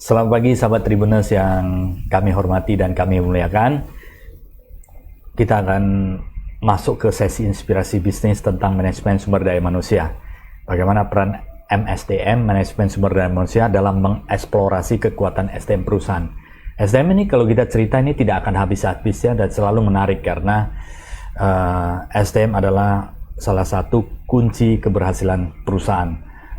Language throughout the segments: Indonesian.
Selamat pagi sahabat Tribuners yang kami hormati dan kami muliakan. Kita akan masuk ke sesi inspirasi bisnis tentang manajemen sumber daya manusia. Bagaimana peran MSDM, manajemen sumber daya manusia, dalam mengeksplorasi kekuatan SDM perusahaan. SDM ini kalau kita cerita ini tidak akan habis-habisnya dan selalu menarik karena SDM adalah salah satu kunci keberhasilan perusahaan.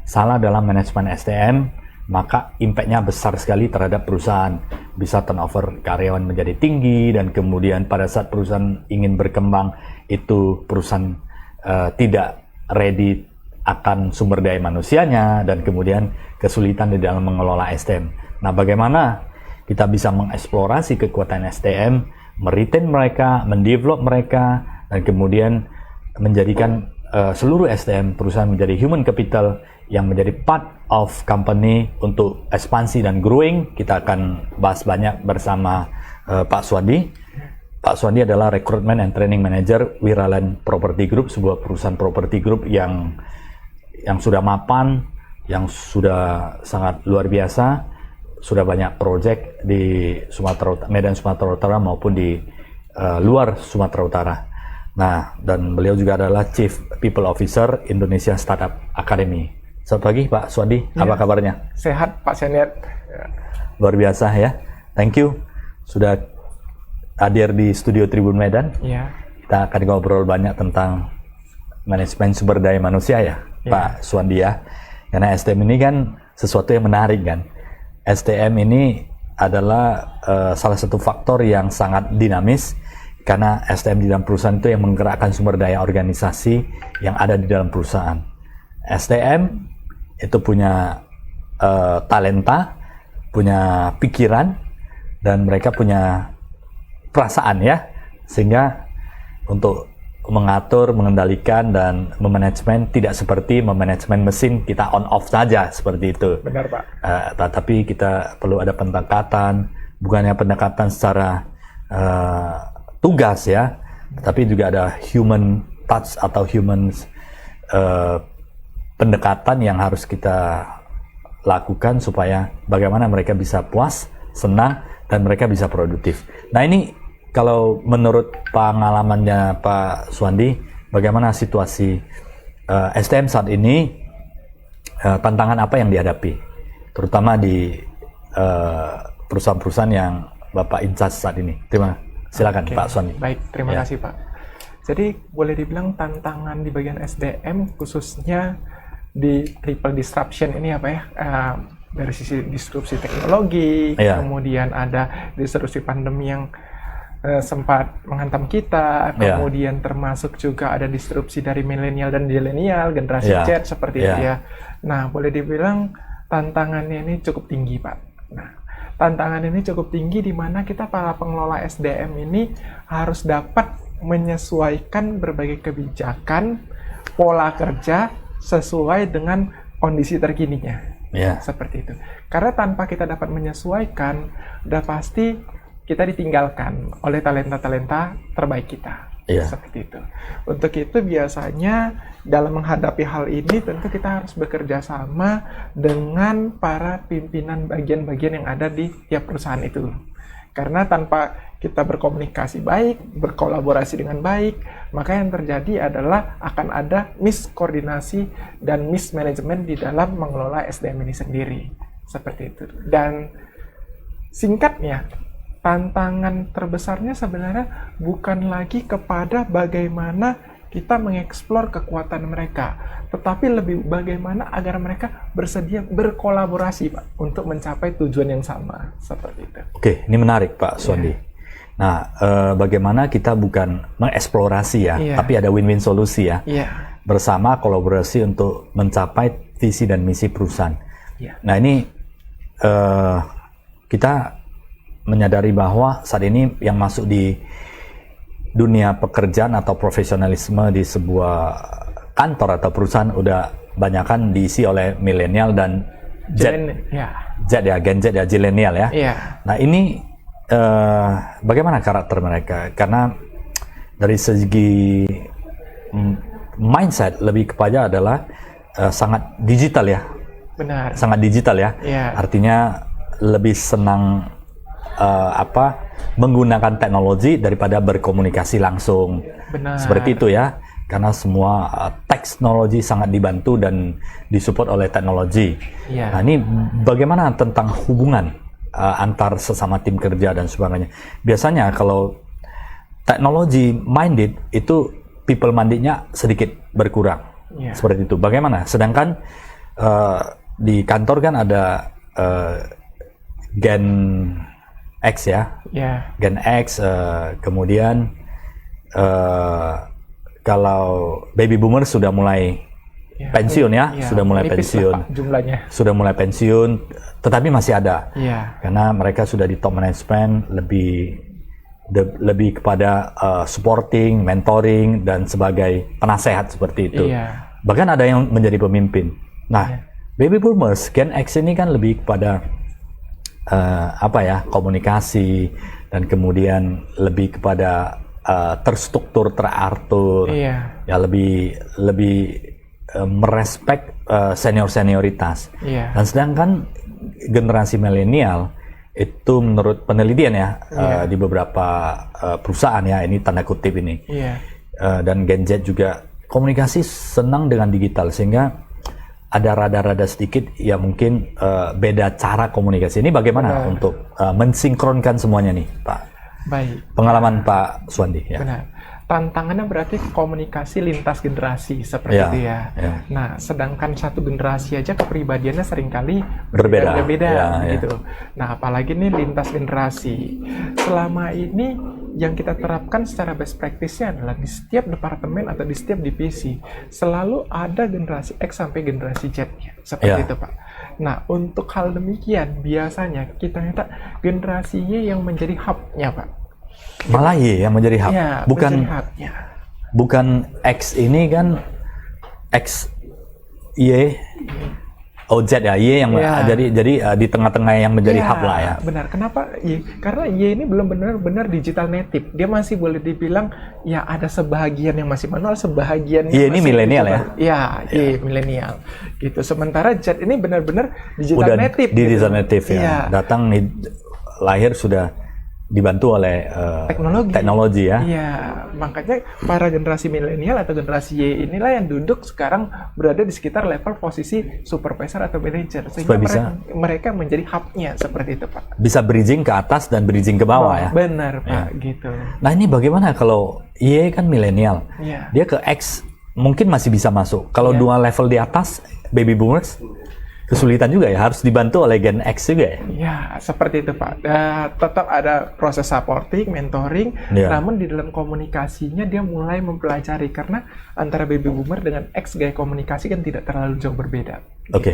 Salah dalam manajemen SDM, maka impact-nya besar sekali terhadap perusahaan. Bisa turnover karyawan menjadi tinggi, dan kemudian pada saat perusahaan ingin berkembang, itu perusahaan tidak ready akan sumber daya manusianya, dan kemudian kesulitan di dalam mengelola SDM. Nah, bagaimana kita bisa mengeksplorasi kekuatan SDM, meretain mereka, mendevelop mereka, dan kemudian menjadikan seluruh SDM perusahaan menjadi human capital yang menjadi part of company untuk ekspansi dan growing. Kita akan bahas banyak bersama Pak Suwandi. Pak Suwandi adalah Recruitment and Training Manager Wiraland Property Group, sebuah perusahaan property group yang sudah mapan, yang sudah sangat luar biasa, sudah banyak project di Medan Sumatera Utara maupun di luar Sumatera Utara. Nah, dan beliau juga adalah Chief People Officer Indonesia Startup Academy. Selamat pagi Pak Suwandi, apa kabarnya? Sehat Pak Senior. Luar biasa ya, thank you sudah hadir di studio Tribun Medan. Ya. Kita akan ngobrol banyak tentang manajemen sumber daya manusia ya, Pak Suwandi ya. Karena SDM ini kan sesuatu yang menarik kan. SDM ini adalah salah satu faktor yang sangat dinamis, karena SDM di dalam perusahaan itu yang menggerakkan sumber daya organisasi yang ada di dalam perusahaan. SDM itu punya talenta, punya pikiran, dan mereka punya perasaan ya, sehingga untuk mengatur, mengendalikan, dan memanajemen tidak seperti memanajemen mesin, kita on off saja seperti itu. Benar Pak. Tapi kita perlu ada pendekatan, bukannya pendekatan secara tugas ya, tapi juga ada human touch atau human pendekatan yang harus kita lakukan supaya bagaimana mereka bisa puas, senang, dan mereka bisa produktif. Nah, ini kalau menurut pengalamannya Pak Suwandi, bagaimana situasi SDM saat ini, tantangan apa yang dihadapi, terutama di perusahaan-perusahaan yang Bapak in charge saat ini? Silakan Pak Suwandi. Baik, terima kasih Pak. Jadi boleh dibilang tantangan di bagian SDM, khususnya di triple disruption ini apa ya, dari sisi disrupsi teknologi, kemudian ada disrupsi pandemi yang sempat menghantam kita, kemudian termasuk juga ada disrupsi dari milenial dan zilenial, generasi Z seperti itu ya. Nah, boleh dibilang tantangannya ini cukup tinggi Pak. Nah, tantangan ini cukup tinggi di mana kita para pengelola SDM ini harus dapat menyesuaikan berbagai kebijakan, pola kerja sesuai dengan kondisi terkininya. Seperti itu. Karena tanpa kita dapat menyesuaikan, udah pasti kita ditinggalkan oleh talenta-talenta terbaik kita. Seperti itu. Untuk itu biasanya dalam menghadapi hal ini tentu kita harus bekerja sama dengan para pimpinan bagian-bagian yang ada di tiap perusahaan itu. Karena tanpa kita berkomunikasi baik, berkolaborasi dengan baik, maka yang terjadi adalah akan ada miskoordinasi dan mismanagement di dalam mengelola SDM ini sendiri. Seperti itu. Dan singkatnya, tantangan terbesarnya sebenarnya bukan lagi kepada bagaimana kita mengeksplor kekuatan mereka, tetapi lebih bagaimana agar mereka bersedia berkolaborasi Pak, untuk mencapai tujuan yang sama, seperti itu. Oke, ini menarik Pak Suwandi. Nah, bagaimana kita bukan mengeksplorasi ya, tapi ada win-win solusi ya, bersama kolaborasi untuk mencapai visi dan misi perusahaan. Nah, ini kita menyadari bahwa saat ini yang masuk di dunia pekerjaan atau profesionalisme di sebuah kantor atau perusahaan udah banyakan diisi oleh milenial dan Gen Z ya, zilenial ya. Nah, ini bagaimana karakter mereka? Karena dari segi mindset lebih kepada adalah sangat digital ya. Benar. Sangat digital ya. Yeah. Artinya lebih senang menggunakan teknologi daripada berkomunikasi langsung. Benar. Seperti itu ya, karena semua teknologi sangat dibantu dan disupport oleh teknologi. Yeah. Nah, ini bagaimana tentang hubungan antar sesama tim kerja dan sebagainya. Biasanya kalau teknologi minded itu people mindednya sedikit berkurang. Yeah. Seperti itu. Bagaimana? Sedangkan di kantor kan ada Gen X ya, Gen X, kemudian kalau baby boomer sudah mulai pensiun ya, sudah mulai pensiun, jumlahnya sudah mulai pensiun, tetapi masih ada, karena mereka sudah di top management, lebih kepada supporting, mentoring dan sebagai penasehat seperti itu. Bahkan ada yang menjadi pemimpin. Nah, baby boomers, Gen X ini kan lebih kepada komunikasi dan kemudian lebih kepada terstruktur, teratur, ya lebih merespek senioritas. Dan sedangkan generasi milenial itu menurut penelitian ya di beberapa perusahaan ya, ini tanda kutip ini, dan Gen Z juga komunikasi senang dengan digital, sehingga ada rada-rada sedikit ya mungkin beda cara komunikasi. Ini bagaimana untuk mensinkronkan semuanya nih, Pak? Baik. Pengalaman Pak Suwandi. Ya. Benar. Tantangannya berarti komunikasi lintas generasi seperti itu ya. Nah, sedangkan satu generasi aja kepribadiannya seringkali berbeda gitu. Nah, apalagi nih lintas generasi. Selama ini yang kita terapkan secara best practice-nya adalah di setiap departemen atau di setiap divisi selalu ada generasi X sampai generasi Z-nya. Seperti itu, Pak. Nah, untuk hal demikian biasanya kita minta generasi Y yang menjadi hub-nya, Pak. Malah Y yang menjadi hub. Bukan X ini kan X Y Z ya, Y yang jadi di tengah-tengah yang menjadi hub lah ya. Benar. Kenapa Y? Karena Y ini belum benar-benar digital native. Dia masih boleh dibilang ya ada sebahagian yang masih manual, sebahagian Y ini milenial ya. Y milenial. Gitu. Sementara Z ini benar-benar digital native. Digital native ya. Datang lahir sudah dibantu oleh teknologi ya. Iya, makanya para generasi milenial atau generasi Y inilah yang duduk sekarang berada di sekitar level posisi supervisor atau manager, sehingga mereka menjadi hub-nya seperti itu, Pak. Bisa bridging ke atas dan bridging ke bawah ya. Benar, Pak, gitu. Nah, ini bagaimana kalau Y kan milenial, dia ke X mungkin masih bisa masuk. Kalau dua level di atas, baby boomers kesulitan juga ya, harus dibantu oleh Gen X juga ya? Ya, seperti itu, Pak. Tetap ada proses supporting, mentoring, namun di dalam komunikasinya dia mulai mempelajari, karena antara baby boomer dengan X gaya komunikasi kan tidak terlalu jauh berbeda. Oke.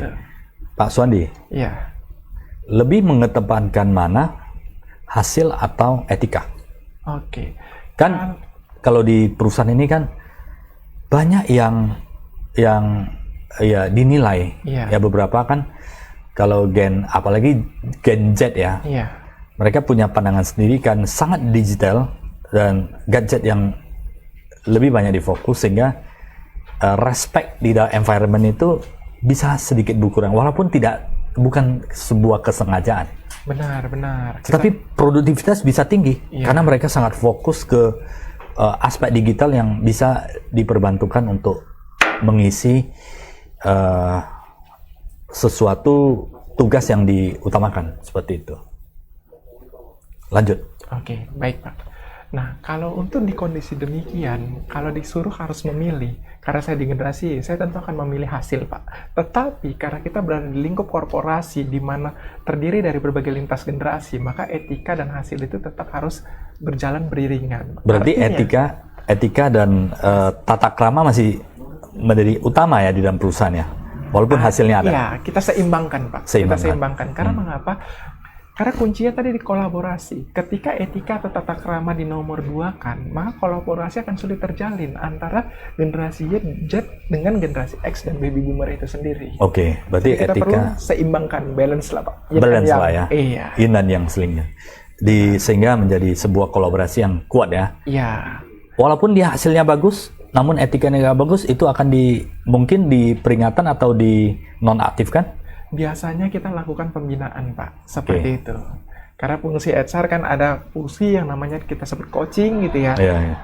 Pak Suwandi, lebih mengedepankan mana hasil atau etika? Kan kalau di perusahaan ini kan banyak yang dinilai ya, beberapa kan kalau apalagi Gen Z ya, mereka punya pandangan sendiri kan, sangat digital dan gadget yang lebih banyak difokus, sehingga respect di dalam environment itu bisa sedikit berkurang walaupun bukan sebuah kesengajaan. Benar. Tetapi produktivitas bisa tinggi karena mereka sangat fokus ke aspek digital yang bisa diperbantukan untuk mengisi sesuatu tugas yang diutamakan, seperti itu. Lanjut. Oke, baik, Pak. Nah, kalau untuk di kondisi demikian, kalau disuruh harus memilih, karena saya di generasi, saya tentu akan memilih hasil, Pak. Tetapi karena kita berada di lingkup korporasi di mana terdiri dari berbagai lintas generasi, maka etika dan hasil itu tetap harus berjalan beriringan. Berarti artinya, etika dan tata krama masih menjadi utama ya di dalam perusahaan ya, walaupun hasilnya ada. Iya, kita seimbangkan, Pak. Kita seimbangkan. Karena mengapa? Karena kuncinya tadi di kolaborasi. Ketika etika atau tata krama di nomor 2 kan, maka kolaborasi akan sulit terjalin antara generasi Z dengan generasi X dan baby boomer itu sendiri. Oke, berarti kita etika perlu seimbangkan, balance lah, Pak. Balance lah ya. Iya. Yin dan yang selingnya. Sehingga menjadi sebuah kolaborasi yang kuat ya. Iya. Walaupun dia hasilnya bagus, namun etikanya nggak bagus, itu akan mungkin di peringatan atau di nonaktifkan? Biasanya kita lakukan pembinaan, Pak, seperti itu. Karena fungsi HR kan ada fungsi yang namanya kita sebut coaching gitu ya.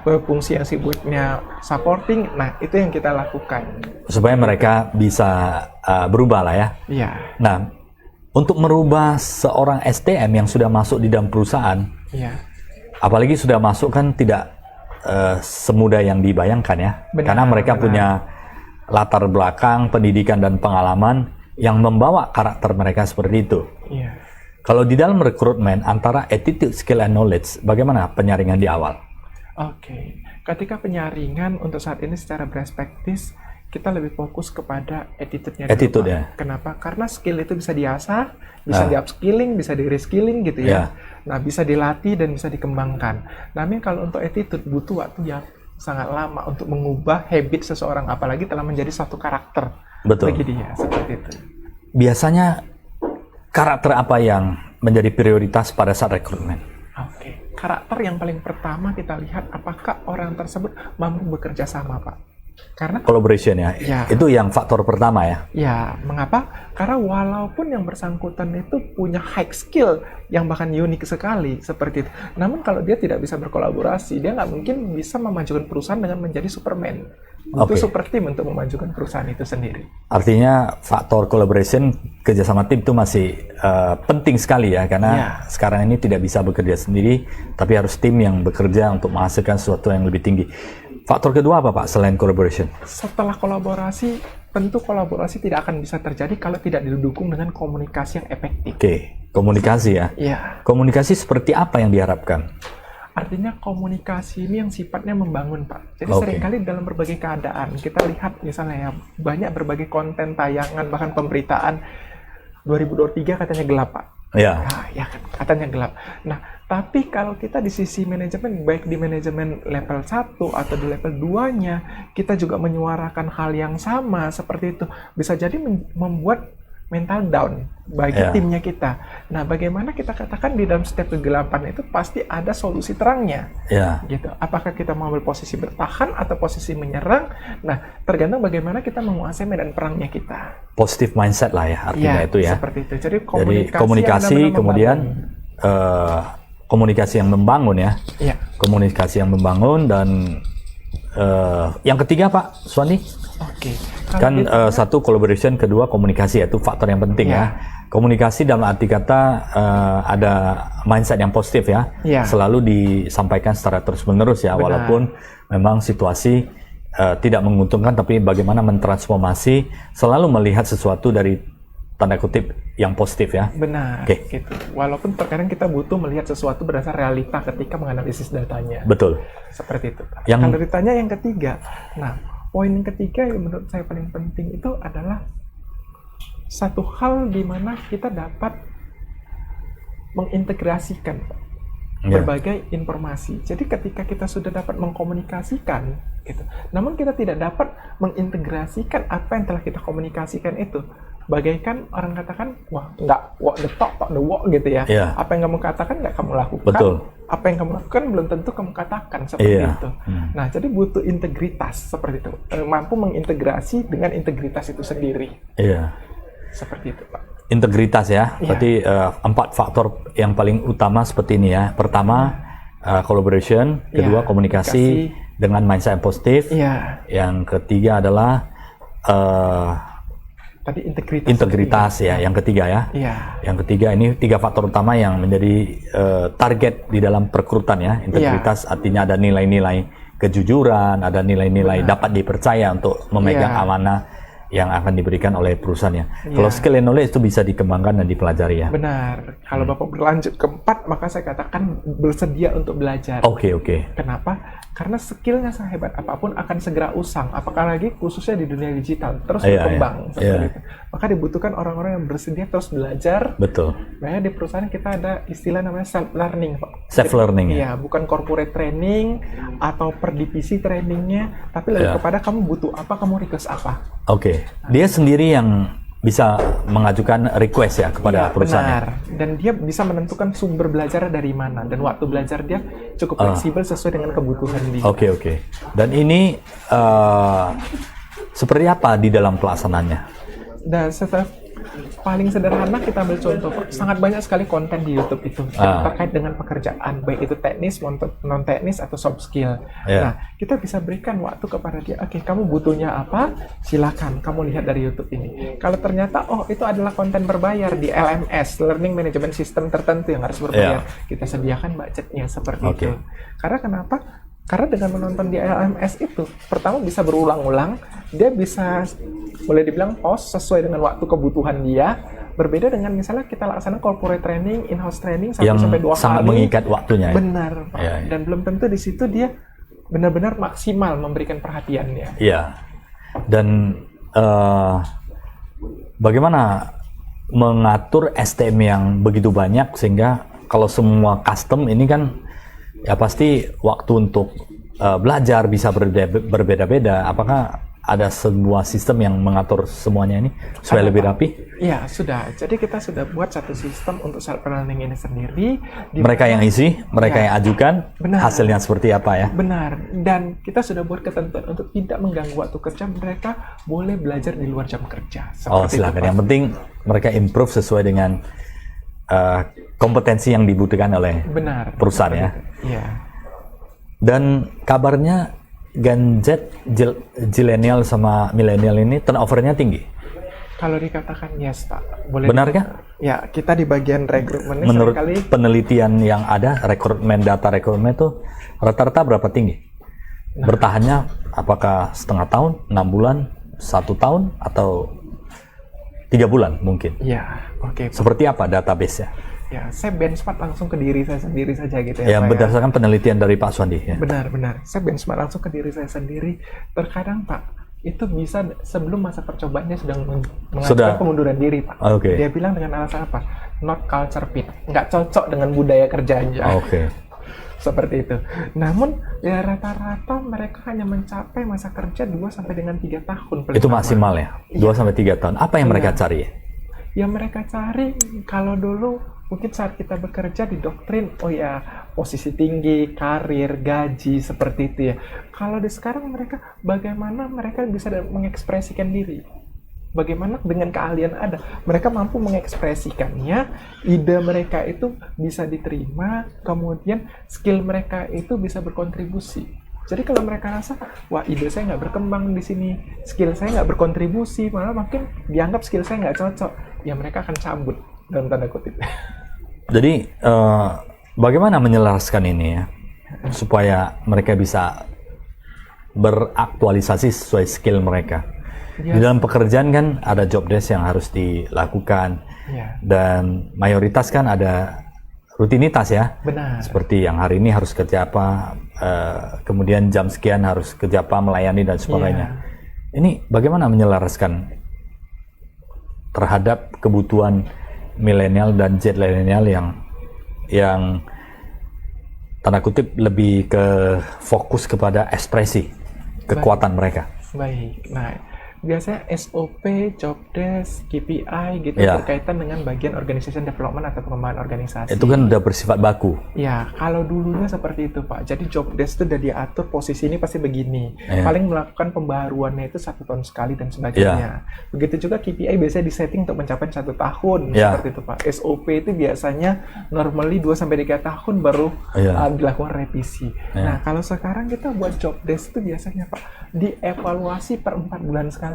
Fungsi yang sifatnya supporting, nah itu yang kita lakukan. Supaya mereka bisa berubah lah ya. Iya. Nah, untuk merubah seorang SDM yang sudah masuk di dalam perusahaan, apalagi sudah masuk kan tidak semudah yang dibayangkan ya. Karena mereka punya latar belakang, pendidikan dan pengalaman yang membawa karakter mereka seperti itu. Iya. Kalau di dalam rekrutmen antara attitude, skill, and knowledge, bagaimana penyaringan di awal? Oke, ketika penyaringan untuk saat ini secara best practice, kita lebih fokus kepada attitude-nya. Attitude ya. Kenapa? Karena skill itu bisa diasah, bisa di-upskilling, bisa di-reskilling gitu ya. Nah, bisa dilatih dan bisa dikembangkan. Namun kalau untuk attitude butuh waktu yang sangat lama untuk mengubah habit seseorang, apalagi telah menjadi satu karakter. Betul. Bagi dia, seperti itu. Biasanya karakter apa yang menjadi prioritas pada saat rekrutmen? Oke, karakter yang paling pertama kita lihat apakah orang tersebut mampu bekerja sama, Pak. Karena collaboration ya, itu yang faktor pertama ya. Ya, mengapa? Karena walaupun yang bersangkutan itu punya high skill yang bahkan unik sekali seperti itu, namun kalau dia tidak bisa berkolaborasi, dia nggak mungkin bisa memajukan perusahaan dengan menjadi Superman. Butuh super team untuk memajukan perusahaan itu sendiri. Artinya faktor collaboration, kerjasama tim itu masih penting sekali ya, karena sekarang ini tidak bisa bekerja sendiri, tapi harus tim yang bekerja untuk menghasilkan sesuatu yang lebih tinggi. Faktor kedua apa Pak selain collaboration? Setelah kolaborasi, tentu kolaborasi tidak akan bisa terjadi kalau tidak didukung dengan komunikasi yang efektif. Oke, komunikasi ya. Iya. Komunikasi seperti apa yang diharapkan? Artinya komunikasi ini yang sifatnya membangun, Pak. Jadi seringkali dalam berbagai keadaan, kita lihat misalnya ya, banyak berbagai konten tayangan, bahkan pemberitaan, 2023 katanya gelap, Pak. Nah, ya kan, katanya gelap. Nah, tapi kalau kita di sisi manajemen, baik di manajemen level 1 atau di level 2-nya, kita juga menyuarakan hal yang sama seperti itu. Bisa jadi membuat mental down bagi timnya kita. Nah, bagaimana kita katakan di dalam setiap kegelapan itu pasti ada solusi terangnya. Gitu. Apakah kita mau posisi bertahan atau posisi menyerang? Nah, tergantung bagaimana kita menguasai medan perangnya kita. Positive mindset lah ya, artinya itu ya. Seperti itu. Jadi komunikasi kemudian komunikasi yang membangun ya. Komunikasi yang membangun dan yang ketiga Pak Suwandi. Kan satu collaboration, kedua komunikasi, itu faktor yang penting ya. Komunikasi dalam arti kata ada mindset yang positif ya. Selalu disampaikan secara terus-menerus ya. Walaupun memang situasi tidak menguntungkan, tapi bagaimana mentransformasi, selalu melihat sesuatu dari tanda kutip yang positif ya. Benar. Gitu. Walaupun terkadang kita butuh melihat sesuatu berdasar realita ketika menganalisis datanya. Betul. Seperti itu. Kalau ditanya yang ketiga, nah poin yang ketiga yang menurut saya paling penting itu adalah satu hal di mana kita dapat mengintegrasikan berbagai informasi. Jadi ketika kita sudah dapat mengkomunikasikan, gitu, namun kita tidak dapat mengintegrasikan apa yang telah kita komunikasikan itu. Bagaikan orang katakan, wah nggak walk the talk, talk the walk gitu ya. Apa yang kamu katakan nggak kamu lakukan. Betul. Apa yang kamu lakukan belum tentu kamu katakan seperti itu. Nah, jadi butuh integritas seperti itu. Mampu mengintegrasi dengan integritas itu sendiri. Seperti itu, Pak. Integritas ya. Berarti 4 faktor yang paling utama seperti ini ya. Pertama, collaboration. Kedua, komunikasi dengan mindset yang positif. Yang ketiga adalah tadi integritas ya, yang ketiga ya. Yang ketiga, ini 3 faktor utama yang menjadi target di dalam perekrutan ya. Integritas artinya ada nilai-nilai kejujuran, ada nilai-nilai dapat dipercaya untuk memegang amanah yang akan diberikan oleh perusahaannya. Kalau skill and knowledge itu bisa dikembangkan dan dipelajari ya. Benar. Kalau Bapak berlanjut ke 4, maka saya katakan bersedia untuk belajar. Kenapa? Karena skillnya sehebat apapun akan segera usang. Apalagi khususnya di dunia digital terus berkembang seperti itu. Maka dibutuhkan orang-orang yang bersedia terus belajar. Betul. Makanya di perusahaan kita ada istilah namanya self learning, Pak. Self learning ya. Bukan corporate training atau per divisi trainingnya, tapi lebih kepada kamu butuh apa, kamu request apa. Dia sendiri yang bisa mengajukan request ya kepada perusahaan. Benar. Dan dia bisa menentukan sumber belajar dari mana, dan waktu belajar dia cukup fleksibel sesuai dengan kebutuhan dia. Dan ini seperti apa di dalam pelaksanaannya? Dan setelah paling sederhana kita ambil contoh, Pak. Sangat banyak sekali konten di YouTube itu terkait dengan pekerjaan, baik itu teknis, non teknis atau soft skill. Nah, kita bisa berikan waktu kepada dia. Oke, kamu butuhnya apa? Silakan kamu lihat dari YouTube ini. Kalau ternyata itu adalah konten berbayar di LMS, Learning Management System tertentu yang harus berbayar, kita sediakan budgetnya seperti itu. Karena kenapa? Karena dengan menonton di LMS itu, pertama bisa berulang-ulang, dia bisa boleh dibilang post sesuai dengan waktu kebutuhan dia. Berbeda dengan misalnya kita laksanakan corporate training, in-house training sampai 2 kali. Sangat mengikat waktunya. Benar, Pak. Dan belum tentu di situ dia benar-benar maksimal memberikan perhatiannya. Iya. Dan bagaimana mengatur STM yang begitu banyak sehingga kalau semua custom ini kan ya pasti waktu untuk belajar bisa berbeda-beda. Apakah ada sebuah sistem yang mengatur semuanya ini supaya lebih rapi? Ya, sudah. Jadi kita sudah buat satu sistem untuk self-learning ini sendiri. Mereka yang isi, mereka yang ajukan, hasilnya seperti apa ya? Benar. Dan kita sudah buat ketentuan untuk tidak mengganggu waktu kerja. Mereka boleh belajar di luar jam kerja. Silakan. Yang penting mereka improve sesuai dengan kompetensi yang dibutuhkan oleh perusahaan ya. Iya. Dan kabarnya Gen Z, Zillennial sama Millennial ini turnover-nya tinggi. Kalau dikatakan yes, Pak. Benarkah? Ya, kita di bagian rekrutmen menurut penelitian yang ada, data rekrutmen itu rata-rata berapa tinggi? Bertahannya apakah setengah tahun, 6 bulan, 1 tahun, atau 3 bulan mungkin? Ya, oke. Seperti apa database-nya? Ya, saya benchmark langsung ke diri saya sendiri saja gitu ya. Ya, berdasarkan penelitian dari Pak Suwandi. Ya. Benar. Saya benchmark langsung ke diri saya sendiri. Terkadang Pak, itu bisa sebelum masa percobaannya mengajukan pengunduran diri, Pak. Dia bilang dengan alasan apa? Not culture fit, nggak cocok dengan budaya kerjanya. Seperti itu. Namun ya rata-rata mereka hanya mencapai masa kerja 2 sampai dengan 3 tahun. Itu maksimal ya? 2 sampai 3 tahun. Apa yang mereka cari? Yang mereka cari kalau dulu mungkin saat kita bekerja didoktrin, posisi tinggi, karir, gaji, seperti itu ya. Kalau di sekarang mereka, bagaimana mereka bisa mengekspresikan diri? Bagaimana dengan keahlian ada? Mereka mampu mengekspresikannya, ide mereka itu bisa diterima, kemudian skill mereka itu bisa berkontribusi. Jadi kalau mereka rasa, ide saya nggak berkembang di sini, skill saya nggak berkontribusi, malah makin dianggap skill saya nggak cocok, ya mereka akan cabut dalam tanda kutip. Jadi bagaimana menyelaraskan ini ya, supaya mereka bisa beraktualisasi sesuai skill mereka. Di dalam pekerjaan kan ada job desk yang harus dilakukan, dan mayoritas kan ada rutinitas ya. Benar. Seperti yang hari ini harus kerja apa, kemudian jam sekian harus kerja apa, melayani dan sebagainya. Ini bagaimana menyelaraskan terhadap kebutuhan milenial dan Zillennial yang tanda kutip lebih ke fokus kepada ekspresi kekuatan mereka. Baik. Nah, biasanya SOP, job desk, KPI gitu berkaitan dengan bagian organization development atau pengembangan organisasi. Itu kan udah bersifat baku. Ya, kalau dulunya seperti itu, Pak. Jadi job desk itu udah diatur, posisi ini pasti begini. Paling melakukan pembaharuannya itu 1 tahun sekali dan sebagainya. Begitu juga KPI biasanya disetting untuk mencapai 1 tahun seperti itu, Pak. SOP itu biasanya normally 2-3 tahun baru dilakukan revisi. Nah, kalau sekarang kita buat job desk itu biasanya, Pak, dievaluasi per 4 bulan sekali.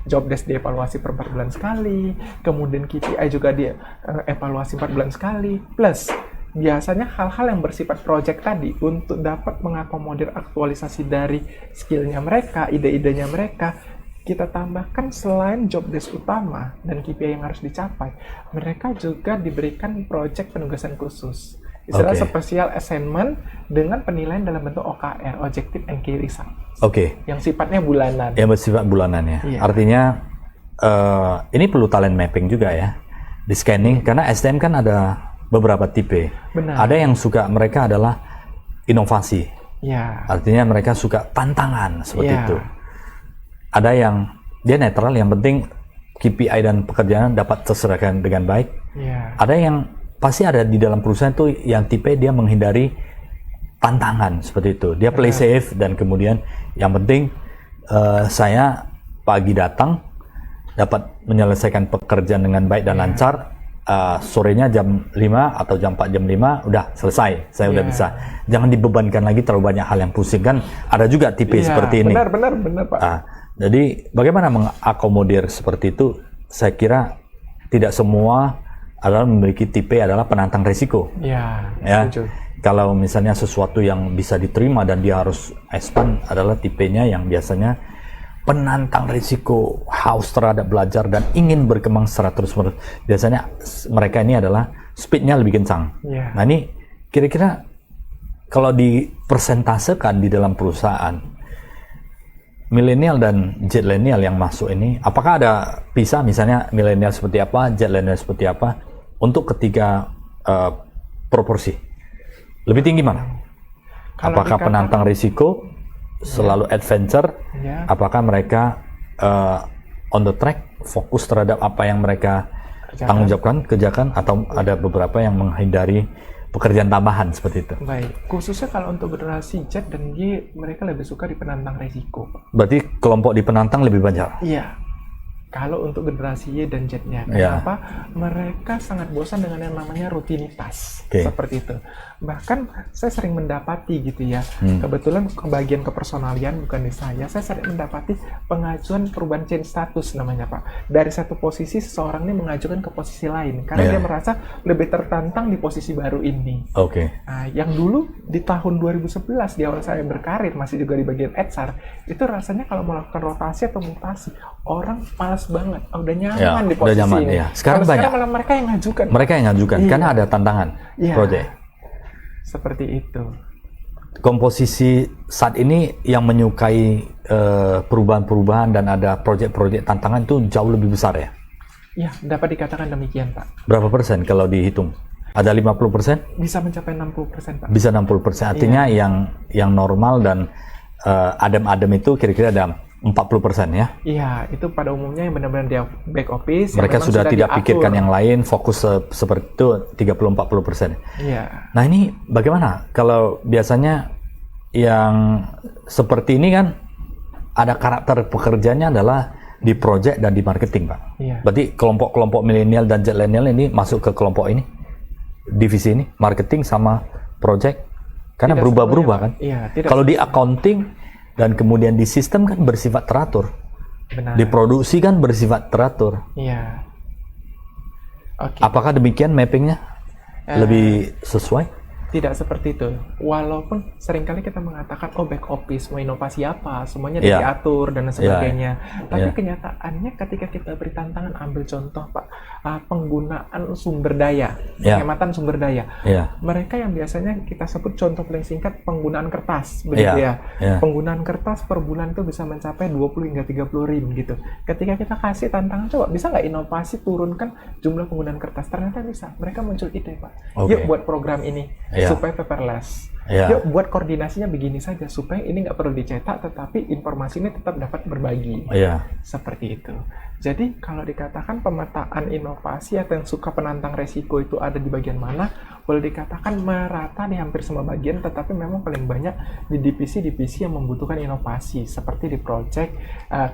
Job desk dievaluasi per 4 bulan sekali, kemudian KPI juga dievaluasi 4 bulan sekali, plus biasanya hal-hal yang bersifat project tadi untuk dapat mengakomodir aktualisasi dari skillnya mereka, ide-idenya mereka, kita tambahkan selain job desk utama dan KPI yang harus dicapai, mereka juga diberikan project penugasan khusus. Istilah special assignment dengan penilaian dalam bentuk OKR, Objective and Key Results. Yang sifatnya bulanan. Yang bersifat bulanan ya. Artinya ini perlu talent mapping juga ya. Di scanning, karena SDM kan ada beberapa tipe. Ada yang suka mereka adalah inovasi. Artinya mereka suka tantangan seperti itu. Ada yang dia netral, yang penting KPI dan pekerjaan dapat terselesaikan dengan baik. Ada yang pasti ada di dalam perusahaan tuh yang tipe dia menghindari tantangan seperti itu. Dia play safe dan kemudian yang penting saya pagi datang, dapat menyelesaikan pekerjaan dengan baik dan lancar, sorenya jam 5 atau jam 4, jam 5 udah selesai, saya udah bisa. Jangan dibebankan lagi terlalu banyak hal yang pusing, kan ada juga tipe seperti ini. Benar Pak. Jadi bagaimana mengakomodir seperti itu? Saya kira tidak semua adalah memiliki tipe adalah penantang risiko. Ya. Kalau misalnya sesuatu yang bisa diterima dan dia harus expand adalah tipenya yang biasanya penantang risiko, haus terhadap belajar dan ingin berkembang secara terus-menerus. Biasanya mereka ini adalah speednya lebih kencang. Nah ini kira-kira kalau dipersentasekan di dalam perusahaan, milenial dan zilenial yang masuk ini, apakah ada pisah misalnya milenial seperti apa, zilenial seperti apa untuk ketiga proporsi? Lebih tinggi mana? Apakah penantang risiko, selalu adventure, apakah mereka on the track, fokus terhadap apa yang mereka tanggung jawabkan, kerjakan, atau ada beberapa yang menghindari pekerjaan tambahan seperti itu? Baik, khususnya kalau untuk generasi Z dan Y, mereka lebih suka di penantang risiko. Berarti kelompok di penantang lebih banyak? Iya. Kalau untuk generasi Y dan Z-nya, kenapa? Mereka sangat bosan dengan yang namanya rutinitas, seperti itu. Bahkan saya sering mendapati gitu ya, kebetulan kebagian kepersonalian bukan di saya sering mendapati pengajuan perubahan change status namanya Pak. Dari satu posisi seseorang ini mengajukan ke posisi lain, karena dia merasa lebih tertantang di posisi baru ini. Nah, yang dulu di tahun 2011 di awal saya berkarir masih juga di bagian HR, itu rasanya kalau melakukan rotasi atau mutasi, orang malas banget, udah nyaman di posisi ini. Sekarang banyak. Malah mereka yang ngajukan. Karena ada tantangan proyek. Seperti itu. Komposisi saat ini yang menyukai perubahan-perubahan dan ada proyek-proyek tantangan itu jauh lebih besar ya? Ya, dapat dikatakan demikian Pak. Berapa persen kalau dihitung? Ada 50%? Bisa mencapai 60% Pak. Bisa 60%, artinya yang normal dan adem-adem itu kira-kira ada 40% ya? Iya, itu pada umumnya yang benar-benar dia back office. Mereka sudah tidak pikirkan yang lain, fokus seperti itu 30-40%. Iya. Nah ini bagaimana? Kalau biasanya yang seperti ini kan ada karakter pekerjaannya adalah di project dan di marketing Pak. Iya. Berarti kelompok-kelompok milenial dan zilenial ini masuk ke kelompok ini? Divisi ini? Marketing sama project? Karena berubah-berubah kan? Iya, kalau di accounting dan kemudian di sistem kan bersifat teratur. Benar. Di produksi kan bersifat teratur. Iya. Apakah demikian mappingnya? Lebih sesuai? Tidak seperti itu. Walaupun seringkali kita mengatakan, back office, mau inovasi apa, semuanya diatur dan sebagainya. Tapi kenyataannya ketika kita beri tantangan, ambil contoh Pak, penggunaan sumber daya, penghematan sumber daya. Mereka yang biasanya kita sebut contoh paling singkat, penggunaan kertas, begitu ya. Penggunaan kertas per bulan itu bisa mencapai 20 hingga 30 rim gitu. Ketika kita kasih tantangan, coba bisa nggak inovasi turunkan jumlah penggunaan kertas? Ternyata bisa. Mereka muncul ide Pak. Yuk buat program ini. Supaya paperless. Yuk buat koordinasinya begini saja supaya ini nggak perlu dicetak tetapi informasi ini tetap dapat berbagi. Seperti itu. Jadi kalau dikatakan pemetaan inovasi atau yang suka penantang resiko itu ada di bagian mana, boleh dikatakan merata di hampir semua bagian, tetapi memang paling banyak di divisi-divisi yang membutuhkan inovasi seperti di project,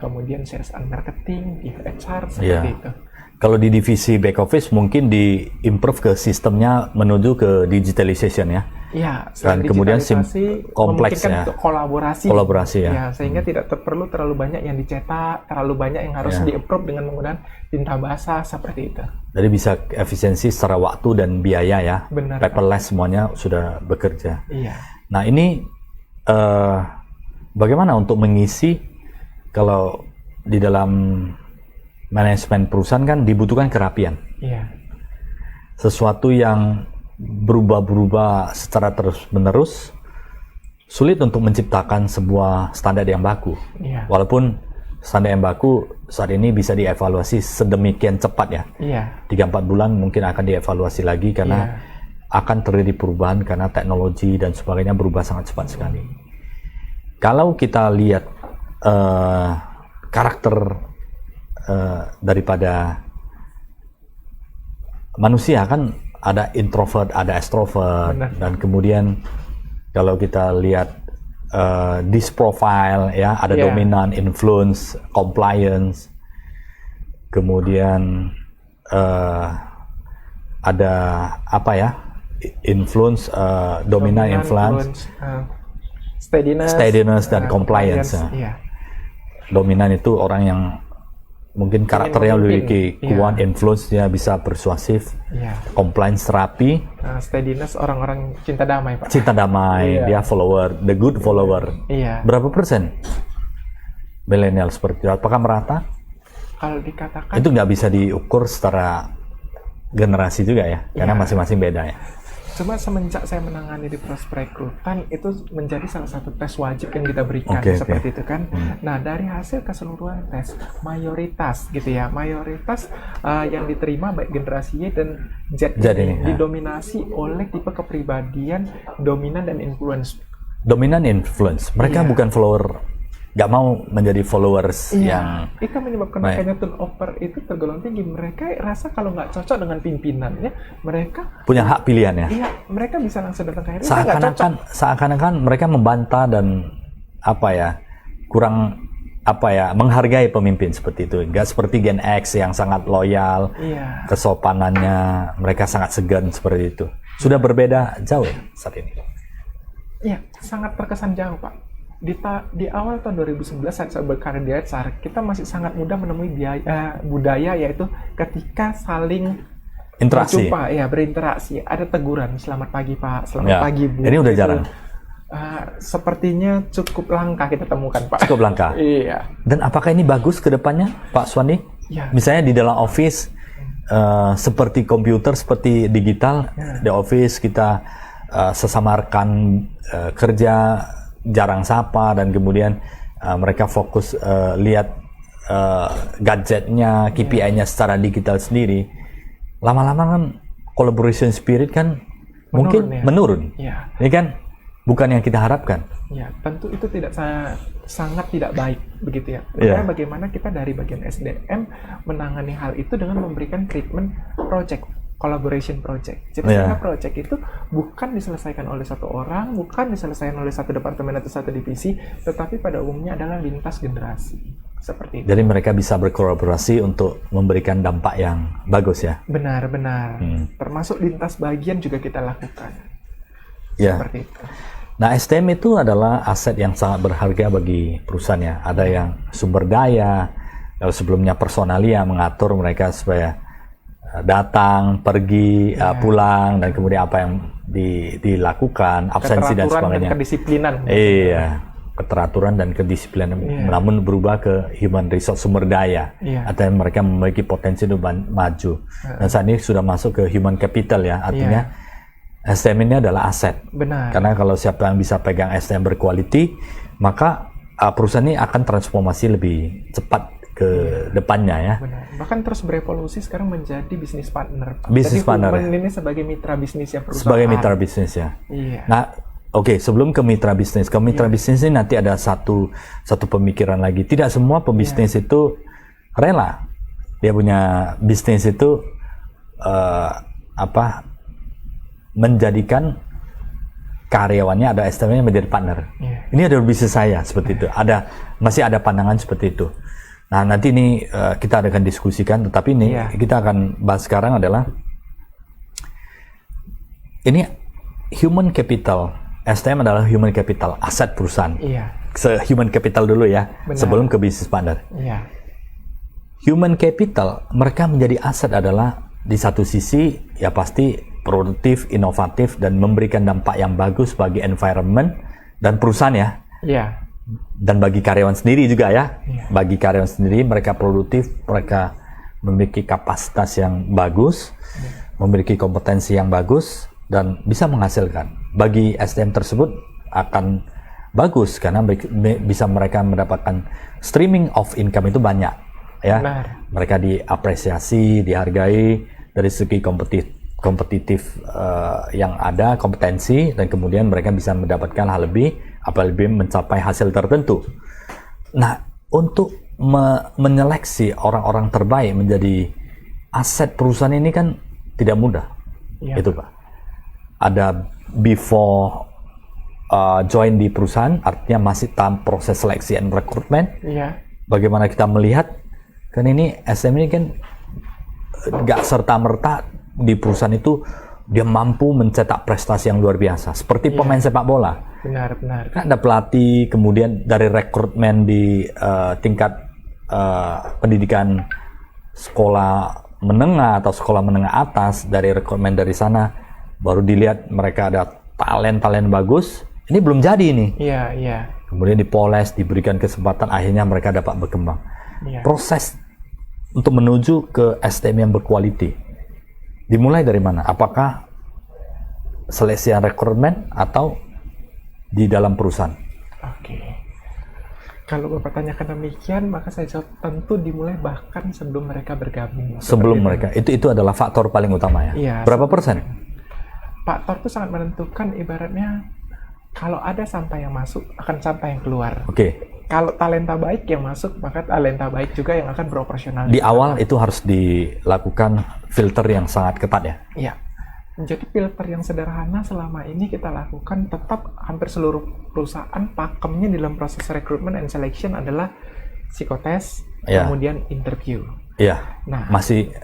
kemudian sales and marketing, di HR seperti itu. Kalau di divisi back office mungkin di-improve ke sistemnya menuju ke digitalization ya. Iya, dan kemudian kompleks ya. Kolaborasi ya. Sehingga tidak perlu terlalu banyak yang dicetak, terlalu banyak yang harus di-approve dengan menggunakan tinta basah seperti itu. Jadi bisa efisiensi secara waktu dan biaya ya. Benar. Paperless semuanya sudah bekerja. Iya. Nah ini bagaimana untuk mengisi kalau di dalam manajemen perusahaan kan dibutuhkan kerapian. Sesuatu yang berubah-berubah secara terus-menerus sulit untuk menciptakan sebuah standar yang baku. Walaupun standar yang baku saat ini bisa dievaluasi sedemikian cepat ya. 3-4 bulan mungkin akan dievaluasi lagi karena akan terjadi perubahan karena teknologi dan sebagainya berubah sangat cepat sekali. Kalau kita lihat karakter daripada manusia kan ada introvert, ada extrovert. Dan kemudian kalau kita lihat this profile ya, ada dominan, influence, compliance. kemudian ada apa ya, influence, dominan influence, steadiness dan compliance. Iya. Dominan itu orang yang mungkin karakternya memiliki kuat, influence-nya bisa persuasif, compliance rapi, steadiness orang-orang cinta damai, Pak. Cinta damai, dia follower, the good follower. Berapa persen milenial seperti itu? Apakah merata? Kalau dikatakan itu nggak bisa diukur secara generasi juga ya, karena masing-masing beda ya. Cuma semenjak saya menangani di proses perekrutan, itu menjadi salah satu tes wajib yang kita berikan, seperti itu kan. Nah, dari hasil keseluruhan tes, mayoritas gitu ya, mayoritas yang diterima baik generasi Y dan Z ini didominasi oleh tipe kepribadian dominan dan influence. Dominan influence, mereka bukan follower, nggak mau menjadi followers yang itu menyebabkan makanya turnover itu tergolong tinggi. Mereka rasa kalau nggak cocok dengan pimpinannya, mereka punya hak pilihan ya. Iya, mereka bisa langsung datang ke seakan-akan mereka membantah dan kurang menghargai pemimpin seperti itu. Nggak seperti Gen X yang sangat loyal, kesopanannya mereka sangat segan seperti itu. Sudah berbeda jauh ya saat ini. Iya, sangat terkesan jauh, Pak. Di awal tahun 2011 saat saya berkarir di HR, kita masih sangat mudah menemui budaya yaitu ketika saling interaksi, berinteraksi, ada teguran, selamat pagi Pak, selamat pagi Bu. Ini udah jarang. Sepertinya cukup langka kita temukan, Pak. Cukup langka. Iya. Dan apakah ini bagus ke depannya, Pak Suwandi? Misalnya di dalam office, seperti komputer, seperti digital, di office kita sesama rekan kerja jarang sapa, dan kemudian mereka fokus lihat gadgetnya, KPI-nya secara digital sendiri. Lama-lama kan collaboration spirit kan mungkin menurun. Ini kan bukan yang kita harapkan. Ya, tentu itu sangat tidak baik begitu ya. Karena bagaimana kita dari bagian SDM menangani hal itu dengan memberikan treatment project, collaboration project. Jadi project itu bukan diselesaikan oleh satu orang, bukan diselesaikan oleh satu departemen atau satu divisi, tetapi pada umumnya adalah lintas generasi. Seperti itu. Jadi mereka bisa berkolaborasi untuk memberikan dampak yang bagus ya. Benar-benar. Termasuk lintas bagian juga kita lakukan. Seperti itu. Nah, SDM itu adalah aset yang sangat berharga bagi perusahaan ya. Ada yang sumber daya, lalu sebelumnya personalia mengatur mereka supaya datang, pergi, pulang, dan kemudian apa yang dilakukan, absensi dan sebagainya. Dan kedisiplinan. Iya, keteraturan dan kedisiplinan. Namun berubah ke human resource, sumber daya. Atau mereka memiliki potensi untuk maju. Dan saat ini sudah masuk ke human capital ya, artinya SDM ini adalah aset. Benar. Karena kalau siapa yang bisa pegang SDM berkualiti, maka perusahaan ini akan transformasi lebih cepat ke depannya ya. Benar. Bahkan terus berevolusi sekarang menjadi bisnis partner. Bisnis partner. Jadi ini sebagai mitra bisnis ya perusahaan. Sebagai mitra bisnis ya. Nah, sebelum ke mitra bisnis, bisnis ini nanti ada satu pemikiran lagi. Tidak semua pebisnis itu rela dia punya bisnis itu menjadikan karyawannya ada SDM-nya menjadi partner. Ini adalah bisnis saya seperti itu. Masih ada pandangan seperti itu. Nah, nanti ini kita akan diskusikan, tetapi ini kita akan bahas sekarang adalah ini human capital. SDM adalah human capital, aset perusahaan. Human capital dulu ya, sebelum ke bisnis partner. Human capital, mereka menjadi aset adalah di satu sisi ya pasti produktif, inovatif, dan memberikan dampak yang bagus bagi environment dan perusahaan ya. Dan bagi karyawan sendiri juga ya. Bagi karyawan sendiri mereka produktif, mereka memiliki kapasitas yang bagus, memiliki kompetensi yang bagus, dan bisa menghasilkan. Bagi SDM tersebut akan bagus karena bisa mereka mendapatkan streaming of income itu banyak ya. Mereka diapresiasi, dihargai dari segi kompetitif yang ada, kompetensi, dan kemudian mereka bisa mendapatkan hal lebih, apalagi mencapai hasil tertentu. Nah, untuk menyeleksi orang-orang terbaik menjadi aset perusahaan ini kan tidak mudah. Itu Pak. Ada before join di perusahaan, artinya masih dalam proses seleksi and recruitment. Bagaimana kita melihat Kan ini SDM ini kan nggak serta-merta di perusahaan itu dia mampu mencetak prestasi yang luar biasa. Seperti pemain sepak bola. Benar. Kan ada pelatih, kemudian dari rekrutmen di tingkat pendidikan sekolah menengah atau sekolah menengah atas, dari rekrutmen dari sana, baru dilihat mereka ada talent bagus. Ini belum jadi ini. Iya. Kemudian dipoles, diberikan kesempatan, akhirnya mereka dapat berkembang. Iya. Proses untuk menuju ke SDM yang berkualiti dimulai dari mana? Apakah seleksi rekrutmen atau di dalam perusahaan? Oke. Kalau Bapak tanyakan demikian, maka saya jawab tentu dimulai bahkan sebelum mereka bergabung. Sebelum mereka, itu adalah faktor paling utama ya? Iya. Berapa persen? Faktor itu sangat menentukan, ibaratnya kalau ada sampah yang masuk, akan sampah yang keluar. Oke. Kalau talenta baik yang masuk, maka talenta baik juga yang akan beroperasional. Di awal itu harus dilakukan filter yang sangat ketat ya? Iya. Jadi filter yang sederhana selama ini kita lakukan, tetap hampir seluruh perusahaan pakemnya dalam proses recruitment and selection adalah psikotes, kemudian interview. Iya. Nah, masih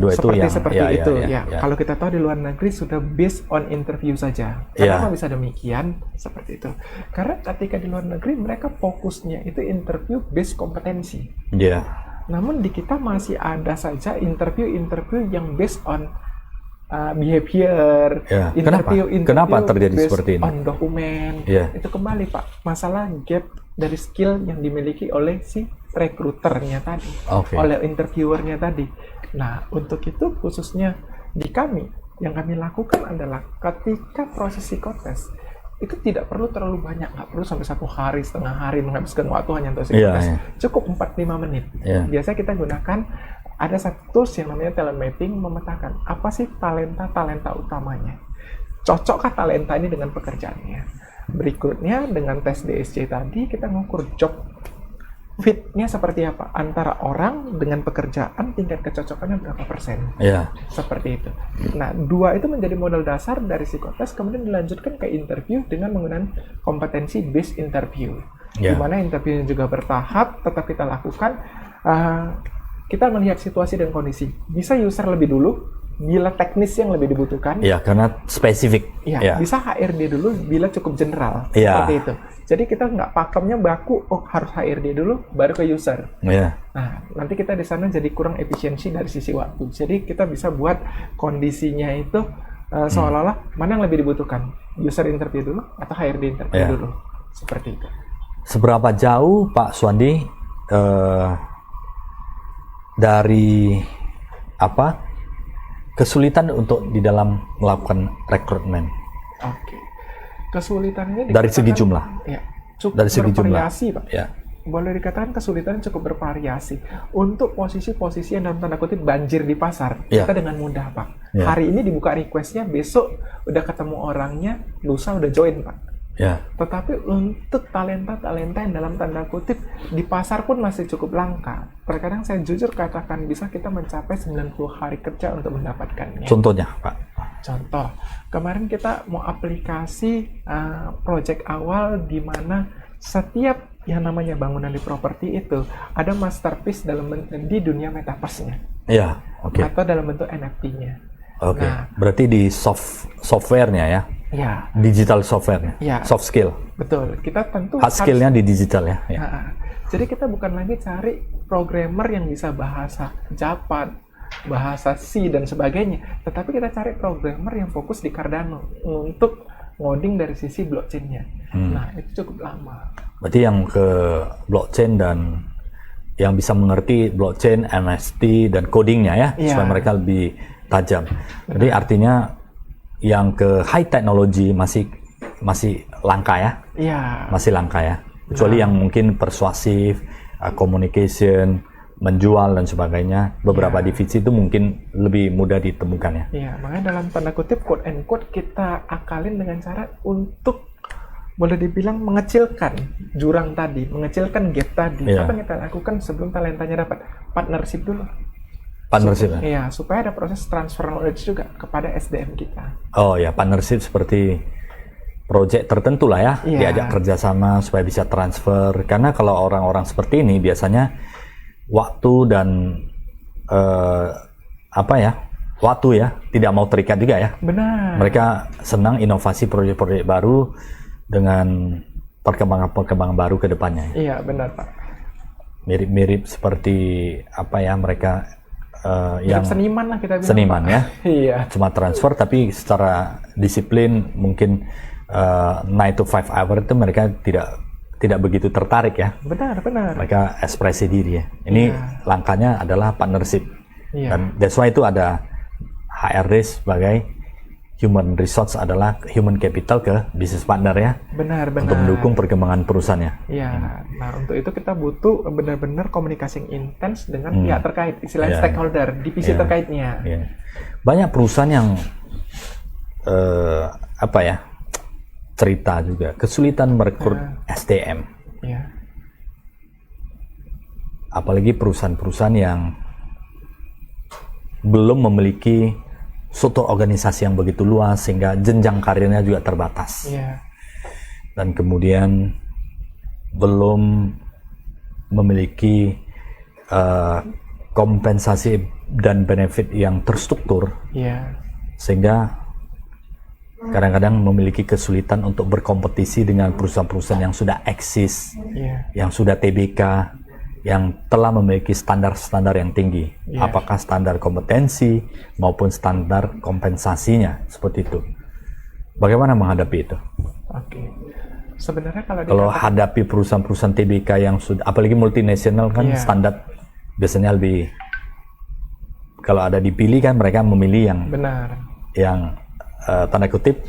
dua itu yang seperti itu. Kalau kita tahu di luar negeri sudah based on interview saja. Kenapa bisa demikian? Seperti itu. Karena ketika di luar negeri mereka fokusnya itu interview based kompetensi. Iya. Namun di kita masih ada saja interview yang based on behavior, Kenapa terjadi based seperti ini? on dokumen. Itu kembali Pak, masalah gap dari skill yang dimiliki oleh si rekruternya tadi, oleh interviewernya tadi. Nah, untuk itu khususnya di kami, yang kami lakukan adalah ketika proses psikotes, itu tidak perlu terlalu banyak, nggak perlu sampai 1 hari, setengah hari menghabiskan waktu hanya untuk psikotes. Cukup 4-5 menit. Biasanya kita gunakan, ada satu tools yang namanya talent mapping, memetakan apa sih talenta utamanya. Cocokkah talenta ini dengan pekerjaannya? Berikutnya dengan tes DSC tadi, kita ngukur job fit-nya seperti apa antara orang dengan pekerjaan, tingkat kecocokannya berapa persen. Seperti itu. Nah, 2 itu menjadi modal dasar dari psikotes, kemudian dilanjutkan ke interview dengan menggunakan kompetensi based interview. Di mana interviewnya juga bertahap, tetap kita lakukan. Kita melihat situasi dan kondisi. Bisa user lebih dulu, bila teknis yang lebih dibutuhkan. Karena spesifik. Bisa HRD dulu bila cukup general. Seperti itu. Jadi kita nggak pakemnya baku, harus HRD dulu, baru ke user. Nah, nanti kita di sana jadi kurang efisiensi dari sisi waktu. Jadi kita bisa buat kondisinya itu seolah-olah mana yang lebih dibutuhkan, user interview dulu atau HRD interview dulu. Seperti itu. Seberapa jauh Pak Suwandi dari kesulitan untuk di dalam melakukan rekrutmen? Kesulitannya dari segi jumlah. Cukup dari segi bervariasi, jumlah. Pak. Boleh dikatakan kesulitannya cukup bervariasi. Untuk posisi-posisi yang dalam tanda kutip banjir di pasar, kita dengan mudah, Pak. Hari ini dibuka request-nya, besok udah ketemu orangnya, lusa udah join, Pak. Tetapi untuk talenta-talenta yang dalam tanda kutip di pasar pun masih cukup langka. Terkadang saya jujur katakan bisa kita mencapai 90 hari kerja untuk mendapatkannya. Contohnya, Pak? Contoh, kemarin kita mau aplikasi project awal di mana setiap yang namanya bangunan di properti itu ada masterpiece di dunia metaverse-nya. Atau dalam bentuk NFT-nya. Berarti di software-nya ya? Digital software-nya, soft skill. Betul, kita tentu hard skill-nya di digital ya. Jadi kita bukan lagi cari programmer yang bisa bahasa Java, bahasa C dan sebagainya, tetapi kita cari programmer yang fokus di Cardano untuk ngoding dari sisi blockchain-nya. Nah, itu cukup lama. Berarti yang ke blockchain dan yang bisa mengerti blockchain, NFT dan codingnya ya, supaya mereka lebih tajam. Jadi artinya yang ke high technology masih langka ya? Masih langka ya. Kecuali yang mungkin persuasif, communication, menjual dan sebagainya, beberapa divisi itu mungkin lebih mudah ditemukan ya. Makanya dalam tanda kutip quote and quote kita akalin dengan cara untuk boleh dibilang mengecilkan jurang tadi, mengecilkan gap tadi. Apa yang kita lakukan sebelum talentanya dapat? Partnership dulu. Partnership supaya ada proses transfer knowledge juga kepada SDM kita. Partnership seperti project tertentu lah ya, diajak kerjasama supaya bisa transfer. Karena kalau orang-orang seperti ini biasanya waktu dan waktu ya, tidak mau terikat juga ya. Benar. Mereka senang inovasi proyek-proyek baru dengan perkembangan baru ke depannya. Iya, benar Pak. Mirip-mirip seperti mereka yang seniman lah kita bilang. Seniman Pak. ya. Iya. Cuma transfer tapi secara disiplin mungkin 9 to 5 hour itu mereka tidak begitu tertarik ya. Benar. Mereka ekspresi diri ya. Ini langkahnya adalah partnership. Iya. Dan that's why itu ada HRD sebagai human resource, adalah human capital ke business partner ya. Benar. Untuk mendukung perkembangan perusahaannya. Iya. Nah, untuk itu kita butuh benar-benar komunikasi yang intens dengan pihak terkait, istilahnya stakeholder, divisi terkaitnya. Iya. Banyak perusahaan yang cerita juga kesulitan merekrut SDM. Iya. Apalagi perusahaan-perusahaan yang belum memiliki struktur organisasi yang begitu luas sehingga jenjang karirnya juga terbatas. Iya. Dan kemudian belum memiliki kompensasi dan benefit yang terstruktur. Iya. Sehingga kadang-kadang memiliki kesulitan untuk berkompetisi dengan perusahaan-perusahaan yang sudah eksis, yang sudah TBK, yang telah memiliki standar-standar yang tinggi, apakah standar kompetensi maupun standar kompensasinya, seperti itu. Bagaimana menghadapi itu? Oke. Sebenarnya kalau hadapi perusahaan-perusahaan TBK yang sudah, apalagi multinasional kan, standar biasanya lebih, kalau ada dipilih kan mereka memilih yang yang tanda kutip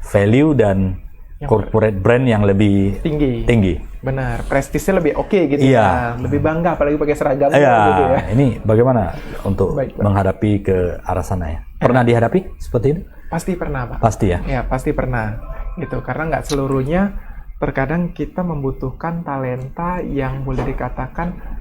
value dan corporate brand yang lebih tinggi. Benar, prestisnya lebih oke gitu ya, lebih bangga apalagi pakai seragam gitu ya. Ini bagaimana untuk menghadapi ke arah sana ya? Pernah dihadapi seperti itu? Pasti pernah Pak. Pasti ya? Ya pasti pernah. Gitu, karena nggak seluruhnya, terkadang kita membutuhkan talenta yang boleh dikatakan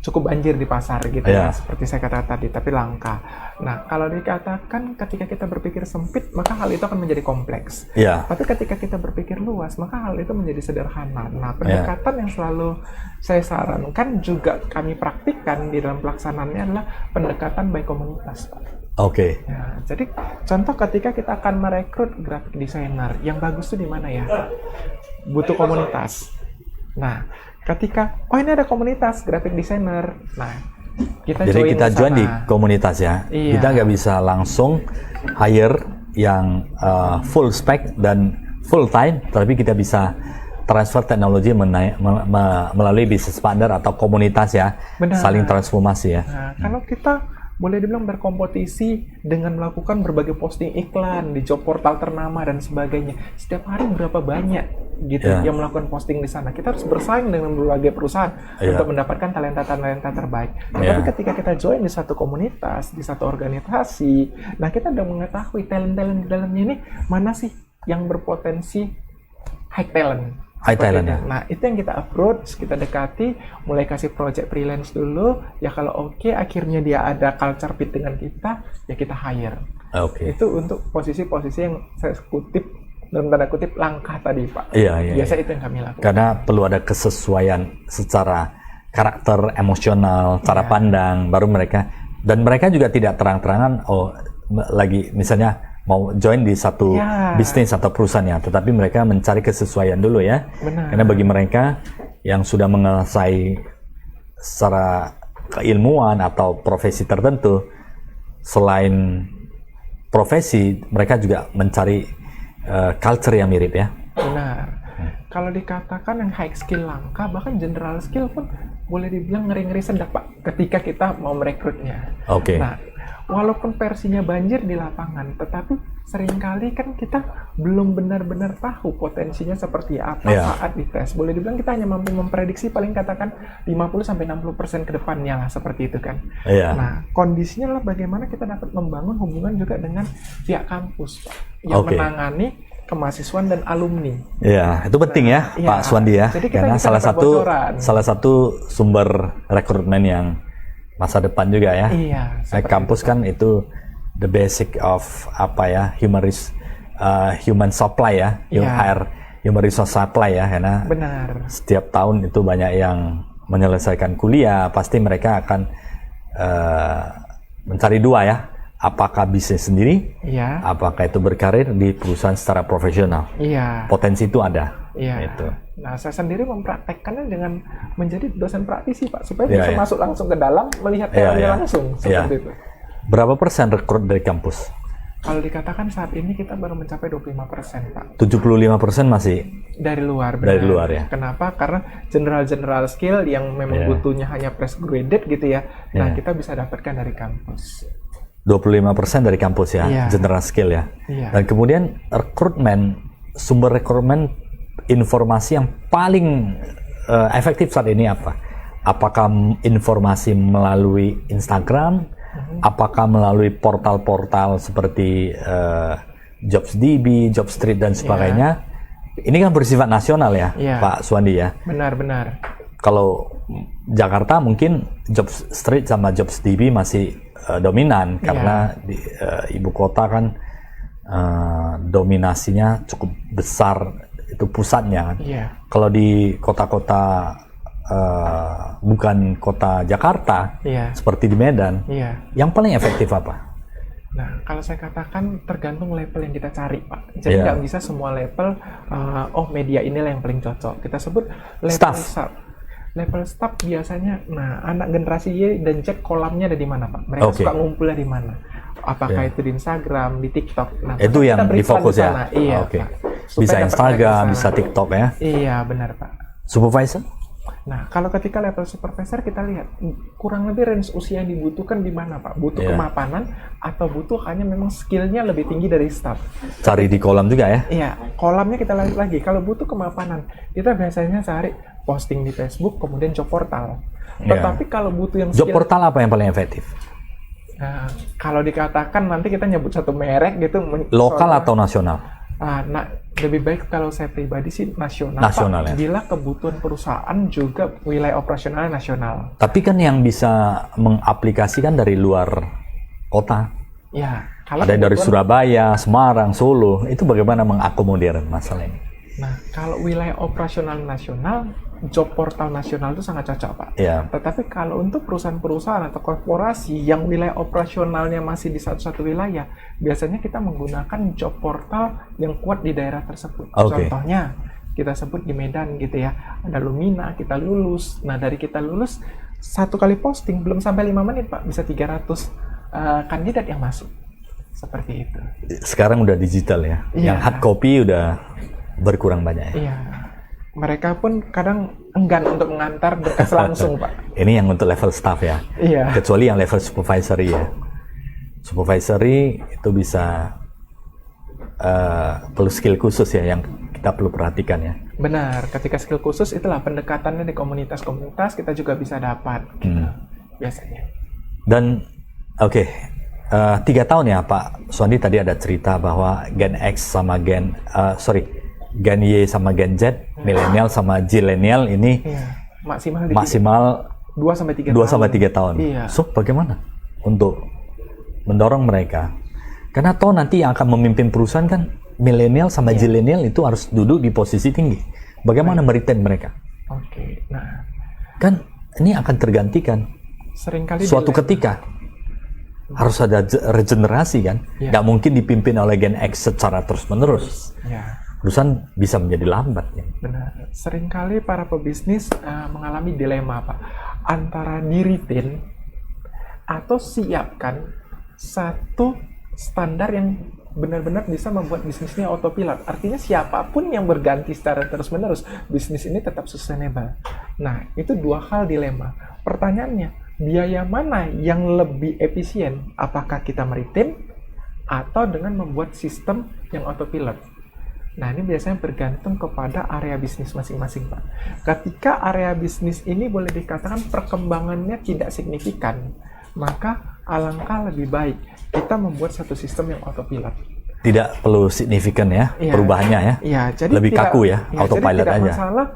cukup banjir di pasar gitu ya, seperti saya katakan tadi, tapi langka. Nah, kalau dikatakan ketika kita berpikir sempit, maka hal itu akan menjadi kompleks. Tapi ketika kita berpikir luas, maka hal itu menjadi sederhana. Nah, pendekatan yang selalu saya sarankan juga kami praktikkan di dalam pelaksanaannya adalah pendekatan by komunitas, Pak. Oke. Ya, jadi contoh ketika kita akan merekrut graphic designer, yang bagus itu di mana ya? Butuh komunitas. Nah, ketika ini ada komunitas graphic designer, nah kita join di komunitas ya. Kita nggak bisa langsung hire yang full spec dan full time, tapi kita bisa transfer teknologi melalui business partner atau komunitas ya. Saling transformasi ya. Nah, kalau kita boleh dibilang berkompetisi dengan melakukan berbagai posting iklan di job portal ternama dan sebagainya. Setiap hari berapa banyak gitu yang melakukan posting di sana. Kita harus bersaing dengan berbagai perusahaan untuk mendapatkan talenta-talenta terbaik. Tapi ketika kita join di satu komunitas, di satu organisasi, nah kita udah mengetahui talent-talent di dalamnya ini mana sih yang berpotensi high talent. Nah, itu yang kita approach, kita dekati, mulai kasih project freelance dulu. Ya kalau oke, akhirnya dia ada culture fit dengan kita, ya kita hire. Itu untuk posisi-posisi yang saya kutip, dalam tanda kutip, langkah tadi, Pak. Biasa itu yang kami lakukan. Karena perlu ada kesesuaian secara karakter, emosional, cara pandang, baru mereka. Dan mereka juga tidak terang-terangan, lagi misalnya mau join di satu bisnis atau perusahaannya, tetapi mereka mencari kesesuaian dulu ya. Karena bagi mereka yang sudah menguasai secara keilmuan atau profesi tertentu, selain profesi, mereka juga mencari culture yang mirip ya. Benar. Kalau dikatakan yang high skill langka, bahkan general skill pun boleh dibilang ngeri-ngeri sedap, Pak, ketika kita mau merekrutnya. Nah, walaupun versinya banjir di lapangan, tetapi seringkali kan kita belum benar-benar tahu potensinya seperti apa saat dites. Boleh dibilang kita hanya mampu memprediksi paling katakan 50-60% ke depannya lah, seperti itu kan. Nah, kondisinya adalah bagaimana kita dapat membangun hubungan juga dengan pihak kampus, Pak, yang menangani kemahasiswaan dan alumni. Itu penting ya, Pak Suwandi ya. Karena salah satu sumber rekrutmen yang masa depan juga ya. Kampus itu kan itu the basic of human supply ya, human resource supply ya, karena setiap tahun itu banyak yang menyelesaikan kuliah, pasti mereka akan mencari dua ya. Apakah bisnis sendiri, apakah itu berkarir di perusahaan secara profesional. Potensi itu ada. Itu. Nah, saya sendiri mempraktekkannya dengan menjadi dosen praktisi, Pak, supaya bisa masuk langsung ke dalam, melihat teorinya langsung, seperti itu. Berapa persen rekrut dari kampus? Kalau dikatakan saat ini kita baru mencapai 25%, Pak. 75% masih dari luar, benar. Dari luar ya. Kenapa? Karena general skill yang memang butuhnya hanya fresh graduate gitu ya. Nah, kita bisa dapatkan dari kampus. 25% dari kampus ya, general skill ya. Dan kemudian sumber rekrutmen informasi yang paling efektif saat ini apa? Apakah informasi melalui Instagram? Apakah melalui portal-portal seperti JobsDB, JobStreet dan sebagainya? Ini kan bersifat nasional ya, Pak Suwandi ya. Benar-benar. Kalau Jakarta mungkin JobStreet sama JobsDB masih dominan karena di ibu kota kan dominasinya cukup besar, itu pusatnya kan. Kalau di kota-kota bukan kota Jakarta seperti di Medan, yang paling efektif apa? Nah, kalau saya katakan tergantung level yang kita cari, Pak. Jadi nggak bisa semua level, media inilah yang paling cocok. Kita sebut level staff. Level staff biasanya, anak generasi Y dan Z kolamnya ada di mana, Pak? Mereka suka ngumpulnya di mana? Apakah itu di Instagram, di TikTok? Nah, itu yang difokus ya? Bisa Instagram, bisa TikTok ya? Iya, benar, Pak. Supervisor? Nah, kalau ketika level supervisor kita lihat kurang lebih range usia yang dibutuhkan di mana, Pak? Butuh kemapanan atau butuh hanya memang skillnya lebih tinggi dari staff? Cari di kolam juga ya? Iya, kolamnya kita lihat lagi. Kalau butuh kemapanan, kita biasanya cari posting di Facebook, kemudian job portal. Tetapi kalau butuh yang job portal apa yang paling efektif? Nah, kalau dikatakan nanti kita nyebut satu merek gitu. Lokal atau nasional? Lebih baik kalau saya pribadi sih nasional, Pak, ya? Bila kebutuhan perusahaan juga wilayah operasional nasional. Tapi kan yang bisa mengaplikasikan dari luar kota. Kalau ada dari Surabaya, Semarang, Solo. Itu bagaimana mengakomodir masalah ini? Nah, kalau wilayah operasional nasional, job portal nasional itu sangat cocok, Pak. Tetapi kalau untuk perusahaan-perusahaan atau korporasi yang wilayah operasionalnya masih di satu wilayah, biasanya kita menggunakan job portal yang kuat di daerah tersebut. Contohnya, kita sebut di Medan gitu ya, ada Lumina, kita lulus. Nah, dari kita lulus, satu kali posting, belum sampai 5 menit, Pak, bisa 300 kandidat yang masuk. Seperti itu. Sekarang udah digital ya, yang hard copy udah berkurang banyak ya? Mereka pun kadang enggan untuk mengantar berkas langsung, Pak. Ini yang untuk level staff ya? Kecuali yang level supervisory ya. Supervisory itu bisa perlu skill khusus ya, yang kita perlu perhatikan ya. Benar, ketika skill khusus itulah pendekatannya di komunitas-komunitas kita juga bisa dapat gitu, biasanya. Dan 3 tahun ya Pak Suwandi, tadi ada cerita bahwa Gen X sama Gen Y sama Gen Z, milenial sama zilenial ini maksimal 2-3 tahun. So bagaimana untuk mendorong mereka? Karena toh nanti yang akan memimpin perusahaan kan milenial sama zilenial itu harus duduk di posisi tinggi. Bagaimana meretain mereka? Nah, kan ini akan tergantikan. Seringkali suatu ketika harus ada regenerasi kan? Nggak mungkin dipimpin oleh Gen X secara terus-menerus. Perusahaan bisa menjadi lambat ya. Benar. Seringkali para pebisnis mengalami dilema, Pak, antara di-retain atau siapkan satu standar yang benar-benar bisa membuat bisnisnya autopilot. Artinya siapapun yang berganti secara terus-menerus, bisnis ini tetap sustainable. Nah, itu dua hal dilema. Pertanyaannya, biaya mana yang lebih efisien? Apakah kita meretain atau dengan membuat sistem yang autopilot? Nah, ini biasanya bergantung kepada area bisnis masing-masing, Pak. Ketika area bisnis ini boleh dikatakan perkembangannya tidak signifikan, maka alangkah lebih baik kita membuat satu sistem yang autopilot. Tidak perlu signifikan ya, perubahannya ya. Jadi lebih kaku ya, autopilot jadi tidak aja. Masalah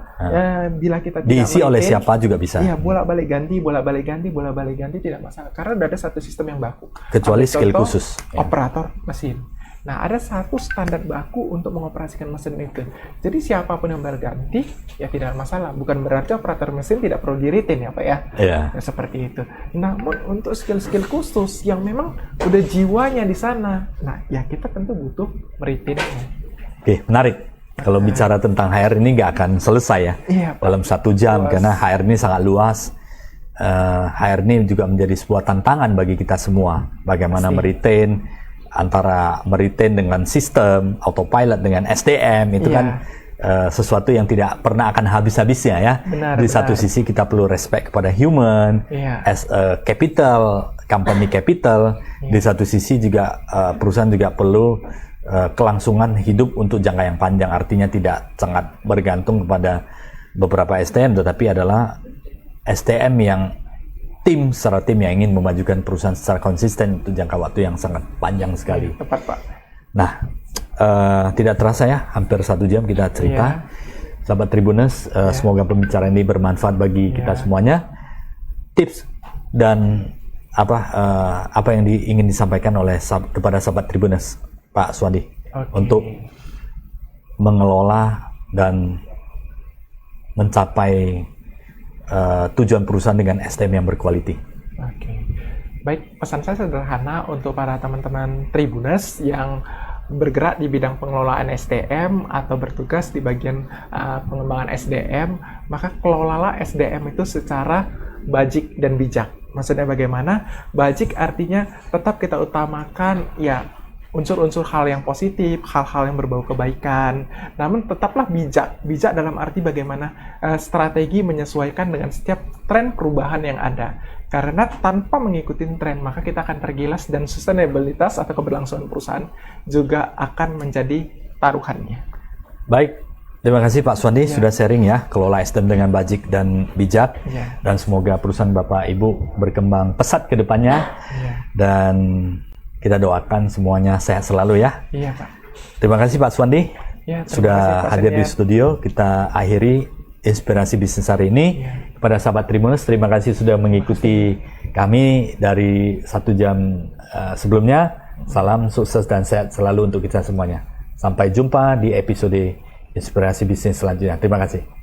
bila kita diisi oleh siapa juga bisa. Bolak-balik ganti tidak masalah. Karena ada satu sistem yang baku. Kecuali skill khusus. Operator mesin. Nah, ada satu standar baku untuk mengoperasikan mesin itu. Jadi siapapun yang berganti, ya tidak masalah. Bukan berarti operator mesin tidak perlu di-retain ya Pak ya. Iya. Ya, seperti itu. Namun untuk skill-skill khusus yang memang udah jiwanya di sana, nah ya kita tentu butuh meretain. Oke, menarik. Kalau bicara tentang HR ini nggak akan selesai ya, Iya, Pak. dalam 1 jam, karena HR ini sangat luas. HR ini juga menjadi sebuah tantangan bagi kita semua. Bagaimana meretain, antara meretain dengan sistem, autopilot dengan SDM, itu kan sesuatu yang tidak pernah akan habis-habisnya ya. Di satu sisi kita perlu respect kepada human, as a capital, company capital. Di satu sisi juga perusahaan juga perlu kelangsungan hidup untuk jangka yang panjang. Artinya tidak sangat bergantung kepada beberapa SDM, tetapi adalah SDM yang secara tim yang ingin memajukan perusahaan secara konsisten untuk jangka waktu yang sangat panjang sekali. Tepat Pak. Nah, tidak terasa ya, hampir 1 jam kita cerita. Sahabat Tribuners, semoga pembicaraan ini bermanfaat bagi kita semuanya. Tips dan apa yang ingin disampaikan oleh kepada sahabat Tribuners, Pak Suwandi, untuk mengelola dan mencapai tujuan perusahaan dengan SDM yang berkualitas. Oke. Baik, pesan saya sederhana untuk para teman-teman Tribuners yang bergerak di bidang pengelolaan SDM atau bertugas di bagian pengembangan SDM, maka kelolalah SDM itu secara bajik dan bijak. Maksudnya bagaimana? Bajik artinya tetap kita utamakan ya unsur-unsur hal yang positif, hal-hal yang berbau kebaikan. Namun tetaplah bijak. Bijak dalam arti bagaimana strategi menyesuaikan dengan setiap tren perubahan yang ada. Karena tanpa mengikuti tren, maka kita akan tergilas dan sustainabilitas atau keberlangsungan perusahaan juga akan menjadi taruhannya. Baik, terima kasih Pak Suwandi sudah sharing ya, kelola SDM dengan bajik dan bijak. Dan semoga perusahaan Bapak Ibu berkembang pesat ke depannya. Dan kita doakan semuanya sehat selalu ya. Iya Pak. Terima kasih Pak Suwandi sudah hadir di studio. Kita akhiri inspirasi bisnis hari ini. Kepada sahabat Tribuners, terima kasih sudah mengikuti kami dari 1 jam sebelumnya. Salam sukses dan sehat selalu untuk kita semuanya. Sampai jumpa di episode inspirasi bisnis selanjutnya. Terima kasih.